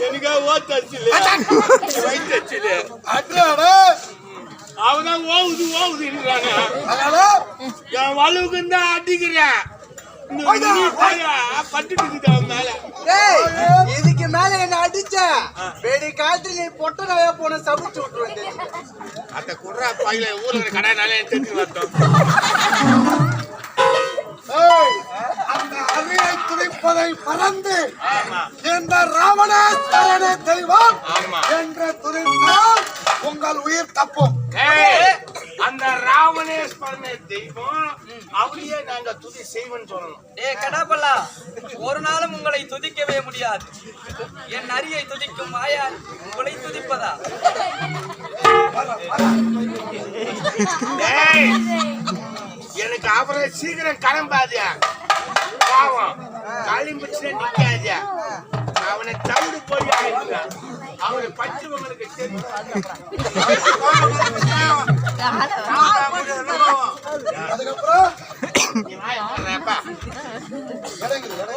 எனக்கா ஓத்தச்சில வயிற்றுச்சில அவதான் ஓவுதுன்றாங்க. என் வலுவுக்கு தான் அடிக்கிறேன். இதுக்கு மேல என்ன அடிச்ச வெடி காலத்துல நீ பொட்ட நோயா போன சமைச்சு விட்டுருவேன். அத குடுறா பாயில ஊர்ல கடைனாலே தெரிஞ்சு வரட்டும். அந்த அரியை துடிப்பதை பறந்து இந்த ராவணேஸ்வரனே தெய்வம் என்று துதித்தால் உங்கள் உயிர் தப்பும். அந்த ராவணேஸ்வரனே தெய்வம் அவரையே நாங்க துதி செய்வோம்னு சொல்லணும். கடாப்பல்லா, ஒரு நாளும் உங்களை துதிக்கவே முடியாது. என் அரியை துதிக்கும் மாயா உங்களை துதிப்பதா? எனக்கு அப்புறம் சீக்கிரம் கிளம்பாதியா, பாவம் களிம்பிச்சு நிக்காதியா. அவனை தவிடு போய் அவனை பச்சவங்களுக்கு தெரியும்.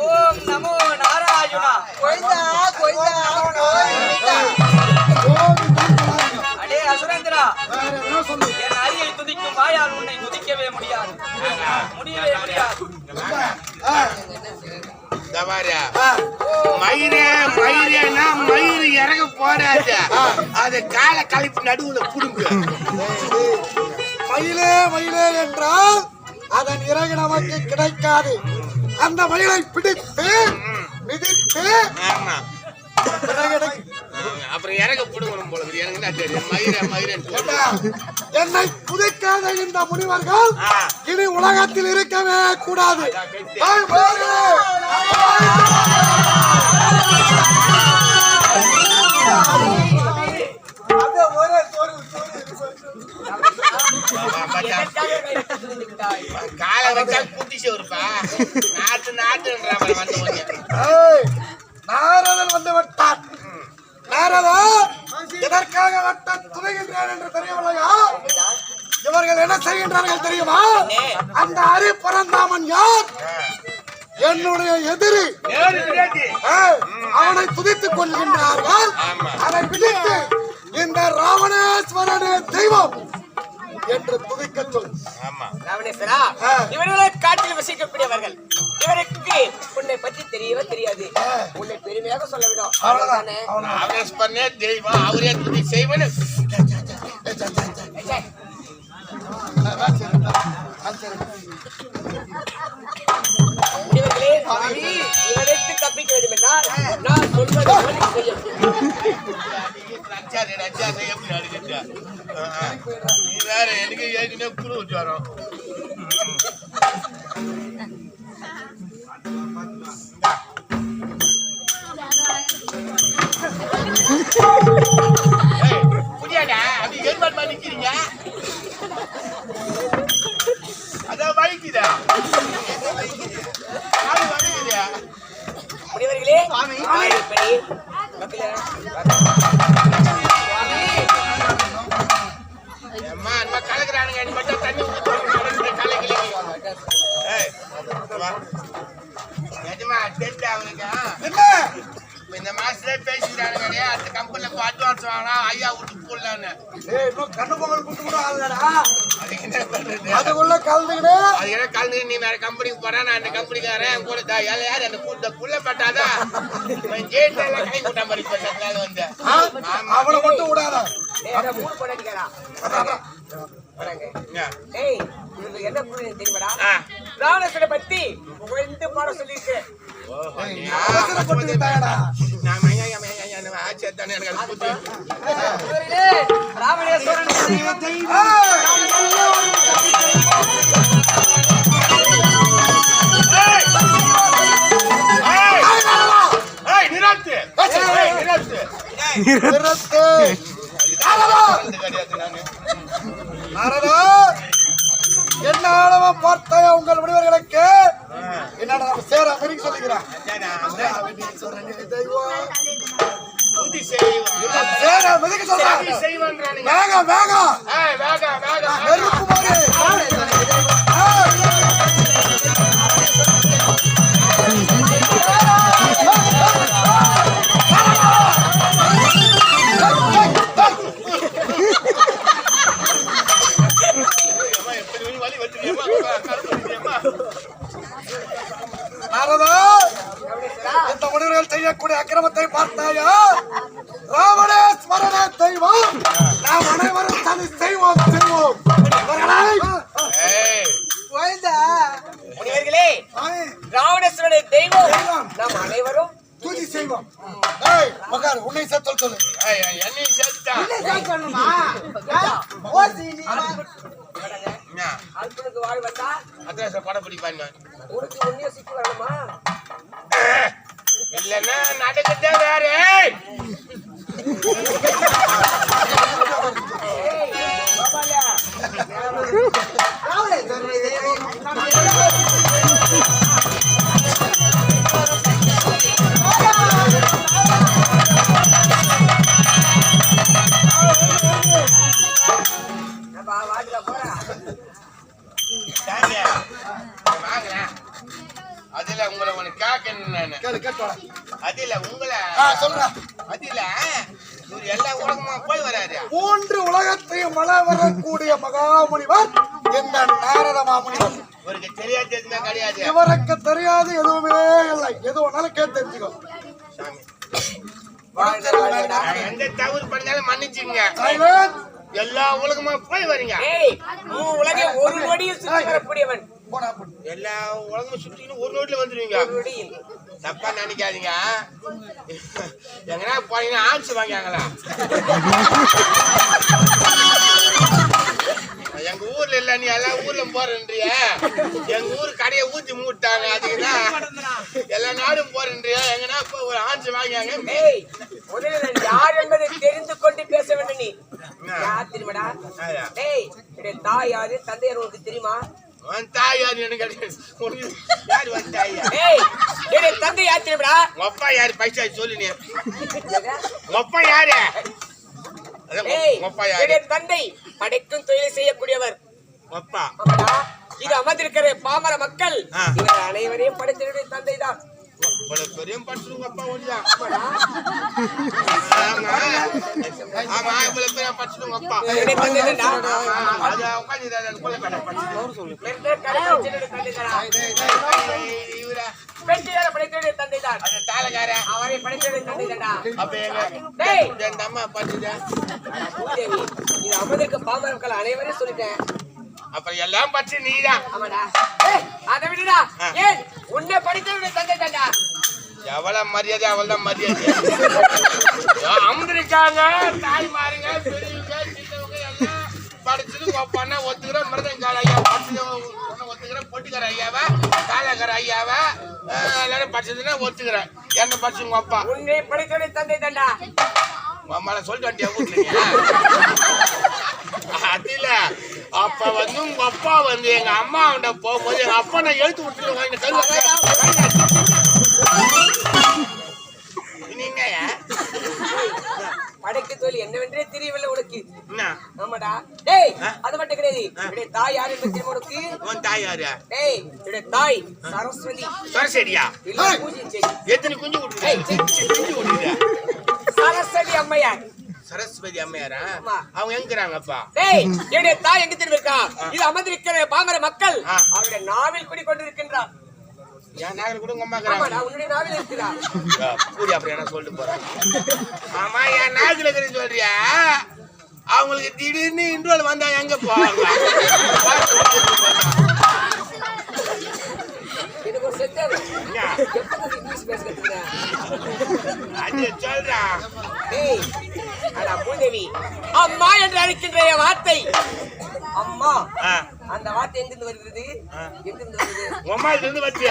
ஓம் நமோ நாராயணா. அடே அசுரேந்திரா, என் அரியை துதிக்கும் வாயால் உன்னை துதிக்கவே முடியாது, முடியவே முடியாது. மயிரேனா மயிறு இறங்க போடாது, அது கால கழிப்பு நடுவுல புடுங்க. மயிலே மயிலே என்றால் அதன் இறகு நமக்கு கிடைக்காது. அந்த மயிலை பிடித்து மிதித்து அப்புறம் இறங்க புடுங்கணும் போல இறங்குனா தெரியும். மயிரன் என்னை புதைக்காத இந்த முனிவர்கள் இனி உலகத்தில் இருக்கவே கூடாது. காலை வச்சா குட்டிச்சு ஒருப்பா நாட்டு நாரதன் வந்து விட்டான். நாரதா எதற்காக வட்ட துணைகின்றான் என்று தெரியவில்லையா? இவர்கள் என்ன செய்கின்றார்கள் தெரியுமா? அந்த ஹரி பரந்தாமன் யார்? என்னுடைய எதிரி. அவனை துதித்துக் கொள்கின்றார்கள். அதை விதித்து இந்த ராவணேஸ்வரனே தெய்வம் என்று துதிக்க சொல். ராவணேஸ்வரா, இவர்களை காட்டில் வசிக்கக்கூடியவர்கள். இவருக்கு உன்னை பற்றி தெரியவே தெரியாது. உன்னை பெருமையாக சொல்ல விடும். ராவணேஸ்வரனே தெய்வம், அவரே துதி செய்வனு. இவர்களே இவருக்கு தப்பிக்க வேண்டும் என்றால் நான் சொல்வதை செய்யும். நீ வேற எனக்கு ஏற்கனவே குழு வச்சு வரோம். புரியாடா, அப்படி ஏற்பாடு பண்ணி நிக்கிறீங்க. அதான் வலிக்குதா முனிவர்களே, கலக்குறானுங்க. நீ மட்டும் தண்ணி கலக்கல நிஜமா தெரிஞ்ச அவனுக்கு இந்த மாசத்துல பேசிக்கிறானுங்க. அந்த கம்பெனில அட்வான்ஸ் வாங்கினா ஐயா விட்டு போடலான்னு கண்ணு பொங்கல் குட்டு கூட ஆகலடா. அதுக்கு என்ன பண்றது? அதுக்குள்ள கலந்துக்கிட்டு நீ வேற கம்பெனிக்கு போறா, நான் அந்த கம்பெனிக்காரன் கூட யாரு அந்த கூட்ட புள்ள பட்டாதான் ஜெயில கை கூட்ட மாதிரி பண்ணால வந்து அவளை மட்டும் விடாத. என்ன தெரியுமாடா? ராவணேஸ்வரனை பத்தி புகழ்ந்து பாட சொல்லிருக்கு. ராவணேஸ்வரன் என்ன அளவா பார்த்த உங்கள் முடிவர்களுக்கு என்னடா சேர பெருக்கி சொல்லிக்கிறான். சேர மிதிக்க சொல்றாங்க. வேகம் வேகம் நெருப்பு மாதிரி செய்யக்கூடிய அக்கிரமத்தை பார்த்தாயா? ராவணேஸ்வரனே தெய்வம், நாம் அனைவரும் சதி செய்வோம். முனிவர்களே, ராவணேஸ்வரனுடைய தெய்வம் நாம் அனைவரும் துதி செய்வோம். உன்னை சேர்த்து சொல்லு. என்னையும் சேர்த்துட்டான். அல்பனுக்கு வாழ் வந்தா அதான் படம் பிடிப்பாங்க. உனக்கு ஒன்னே சிக்கி வரணுமா? இல்லன்னா நடக்குதே வேற. அதுல உங்களை உனக்கு கேட்கணும். அதுல உங்களை அதுல இவர் எல்லா உலகமா போய் வராரு. 3 உலகத்தையும் மழை வரக்கூடிய மகாமுனிவர் இந்த நாரத மாமுனிவர். இவருக்கு தெரியாது எதுவுமே கிடையாது. இவருக்கு தெரியாது எதுவுமே இல்லை. எது வேணாலும் கேட்டு தெரிஞ்சுக்கோ. எந்த தவறு பண்ணாலும் மன்னிச்சுங்க. எல்லா உலகமா போய் வரீங்க. உலகம் ஒரு நொடியில் சுற்றி வரக்கூடியவன். எல்லா உலகமும் சுற்றின்னு ஒரு நோட்ல வந்துருவீங்க. தப்பா நினைக்காதீங்க. எங்கன்னா போனீங்கன்னா ஆட்சி வாங்கியாங்களா? எங்க ஊர்ல இல்ல, நீ எல்லா ஊர்ல போறன்றிய. எங்க ஊர் கடையை ஊத்தி மூட்டாங்க. அதுக்குதான் எல்லா நாடும் போறன்றிய. எங்கன்னா ஒரு ஆட்சி வாங்கியாங்க. யார் என்பதை தெரிந்து கொண்டு பேச வேண்டும். நீ யார் தெரியுமாடா? தாய் யாரு, தந்தையார் உனக்கு தெரியுமா? தாய் யாரு எனக்கு யாரு வந்தாயா? தந்தை யார் தெரியுமாடா? அப்பா யாரு? பைசா சொல்லு. நீ அப்பா யாரு? தந்தை படைக்கும் தொழில் செய்யக்கூடியவர். அப்பா இது அமர்ந்திருக்கிற பாமர மக்கள் இவர் அனைவரையும் படைத்தவருடைய தந்தை தான். பெரிய படிச்சுங்க அப்பா ஒன்றியா? ஆமா, இவ்வளவு பெரிய படிச்சுங்க அப்பா. தந்தை தான் தாளக்கார அவரை படைத்தவருடைய தந்தை தான்டா. அப்ப எங்க அம்மா படிச்சுட்டா இது அமர்ந்திருக்க பாமர மக்கள் அனைவரையும் சொல்லிட்டேன். அப்புறம் எல்லாம் பச்சு நீதான். ஆமாடா. அதை விடுடா. ஏன் உன்னை படித்தவருடைய தந்தை தான்டா. எவ்வளவு மரியாதை அவ்வளவுதான் மரியாதை. அமர்ந்திருக்காங்க தாய் மாறுங்க, பெரியவங்க சின்னவங்க எல்லாம் படிச்சது பண்ண ஒத்துக்கிறேன். மிருதங்கால ஐயா படிச்சது ஒத்துக்கிறேன். பொட்டிக்கார ஐயாவ காலக்கார ஐயாவ எல்லாரும் படிச்சதுன்னா ஒத்துக்கிறேன். என்ன படிச்சுங்க அப்பா? உன்னை படித்தவருடைய தந்தை தான்டா. அம்மால சொல்லிட்டு வண்டியா வீட்டுல. அது இல்ல, அப்ப வந்து உங்க அப்பா வந்து எங்க அம்மா அவன்ட போகும்போது எங்க அப்பா நான் எழுத்து விட்டுருவேன். படைக்க தொழில் என்னவென்றே தெரியவில்லை உனக்கு. என்ன? ஆமாடா. டேய், அது மட்டும் கிடையாது. என்னுடைய தாய் யாரு என்று தெரியுமா உனக்கு? உன் தாய் யாரு? டேய், என்னுடைய தாய் சரஸ்வதி. சரஸ்வதியா? இல்ல பூஜை செய். எத்தனை குஞ்சு விட்டுருக்க? குஞ்சு விட்டுருக்க. சரஸ்வதி அம்மையார். சரஸ்வதி அம்மையாரா? அவங்க எங்கிறாங்கப்பா? டேய், என்னுடைய தாய் எங்க தெரியுமா இருக்கா? இது அமர்ந்திருக்கிற பாமர மக்கள் அவருடைய நாவில் குடிக்கொண்டிருக்கின்றார். என் நாகல் கூட உங்க அம்மா உன்னுடைய நாவில் இருக்கிறா. கூடி அப்புறம் என்ன சொல்லிட்டு போறேன். ஆமா, என் நாகல இருக்கிறேன்னு சொல்றியா? அவங்களுக்கு திடீர்னு இன்ட்ரோல் வந்தா எங்க போவாங்க? எனக்கு ஒரு செட் இங்கிலீஷ் பேச கத்துக்கிற. அது சொல்றான். டேய், அட பூதேவி, அம்மா என்று அழைக்கின்ற வார்த்தை அம்மா, அந்த வார்த்தை எங்கிருந்து வருகிறது? எங்கிருந்து வருகிறது? அம்மால இருந்து வந்து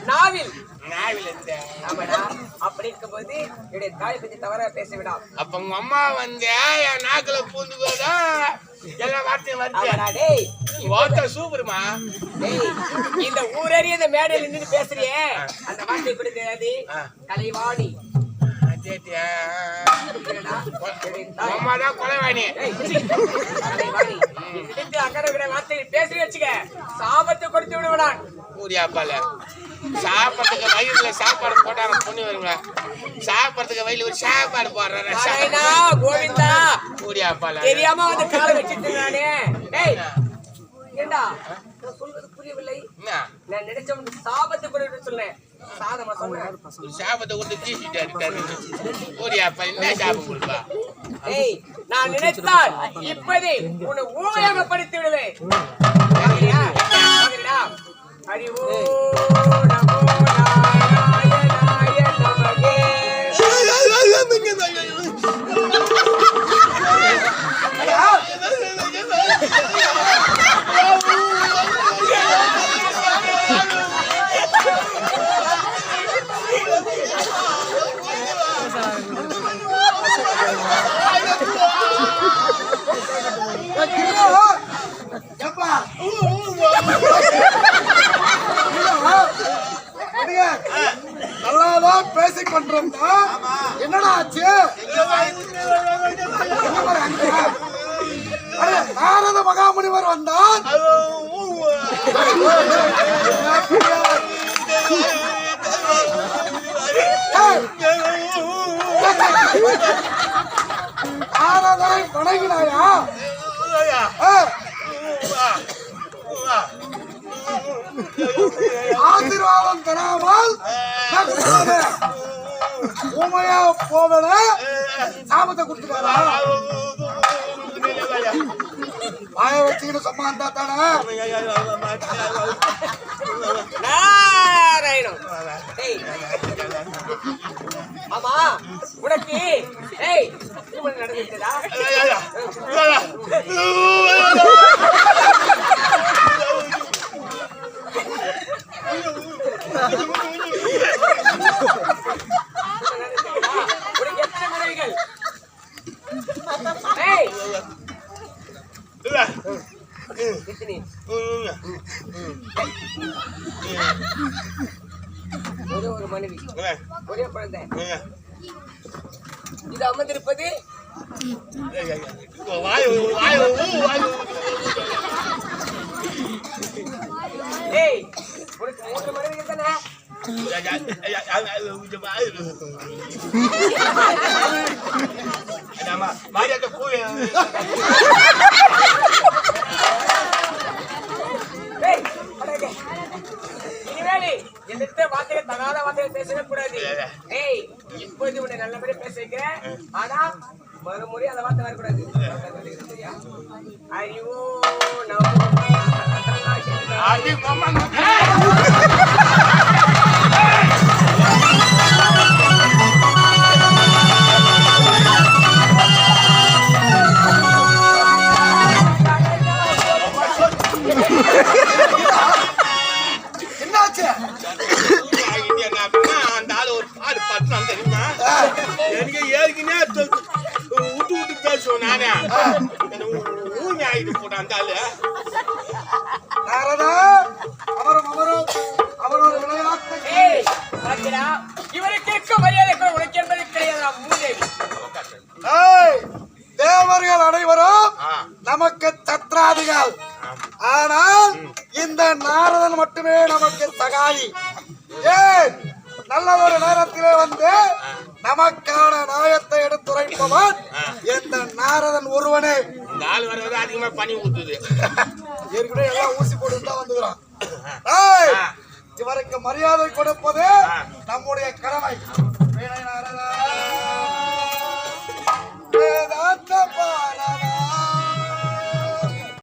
நாவில். நாவில் இருந்து. ஆமாடா. அப்படி இருக்கும்போது என்னுடைய தாயை பத்தி தவறா பேச விடாம். அப்ப உங்க அம்மா வந்து என் நாக்குல பூந்துக்கோதா எல்லா வார்த்தையும் வந்து. டேய், வார்த்தை சூப்பர்மா. டேய், இந்த ஊரறிய இந்த மேடையில் நின்று பேசுறியே, அந்த வார்த்தை கூட தெரியாது. கலைவாணி. அம்மாதான் கொலைவாணி. பேசி வச்சுக்க, சாபத்தை கொடுத்து விடுவான். பூரியாப்பால சாப்பிடறதுக்கு வயிறுல சாப்பாடு போட்டாங்க பொண்ணு வருங்களா? சாப்பிடறதுக்கு வயிறு ஒரு சாப்பாடு போடுறேன். கோவிந்தா, பூரியாப்பால தெரியாம வந்து காலை வச்சுட்டு நானே. ஏண்டா, நான் சொல்றது புரியவில்லை. நான் நினைச்சவனுக்கு சாபத்தை கொடுத்து சொன்னேன். சாதமா சொன்னேன். சாபத்தை கொடுத்து தீசிட்டாரு. ஓடியாப்பா என்ன சாபம் கொடுப்பா? ஏய், நான் நினைத்தால் இப்பதே உன்னை ஊமையாக படித்து விடுவேன். வாங்கடா, வாங்கடா. ஹரி ஓம் நமோ நாராயணாய நமகே. நல்லாதான் பேசிக் கொண்டிருந்தா என்னடா ஆச்சு? நாரத மகாமுனிவர் வந்தான். நாரதனை வணங்கினாயா? ஆசீர்வாதம் தராமல் உமையா போவல சாபத்தை கொடுத்துட்டாரா? வாய வச்சுக்கிட்டு சும்மா இருந்தா தானே. நாராயணம். ஏய், ஆமா உனக்கு ஏய் திருமணம் நடந்துட்டதா? உனக்கு எத்தனை மனைவிகள்? ஏய் எத்தனை? ஒரே ஒரு மனைவி, ஒரே குழந்தை. இது அமர்ந்திருப்பது ஏய் உனக்கு 3 மனைவிகள் தானே? ஏய் அடடே, இனிமேல் எந்த வார்த்தையை தகாத வார்த்தையை பேசவே கூடாது. ஏய் இப்போது உன்னை நல்லபடியா பேச வைக்கிறேன். ஆனா மறுமுறை அந்த வார்த்தை வரக்கூடாது. சரியா? ஐயோ என்னாச்சு? அந்த ஆளு ஒரு பாடு பட்டு தெரியுமா? எனக்கு ஏற்கனவே விட்டு விட்டு பேசுவோம். நானே ஊனி ஆயிட்டு போட்டேன் அந்த ஆளு. நாரதா அவரோட விளையாட்டு. ஏய் பாத்தியா, இவருக்கு இருக்க மரியாதை கூட உனக்கு என்பது கிடையாது. மூதேவி. ஏய், தேவர்கள் அனைவரும் நமக்கு சத்ராதிகள். ஆனால் இந்த நாரதன் மட்டுமே நமக்கு சகாயி. ஏய், நல்ல ஒரு நேரத்திலே வந்து நமக்கான நியாயத்தை எடுத்துரைப்பவன் இந்த நாரதன் ஒருவனே. இந்த ஆள் வர அதிகமா பனி ஊத்துது. ஏற்கனவே எல்லாம் ஊசி போட்டு தான் வந்துக்கிறான். ஏய், இவருக்கு மரியாதை கொடுப்பது நம்முடைய கடமை.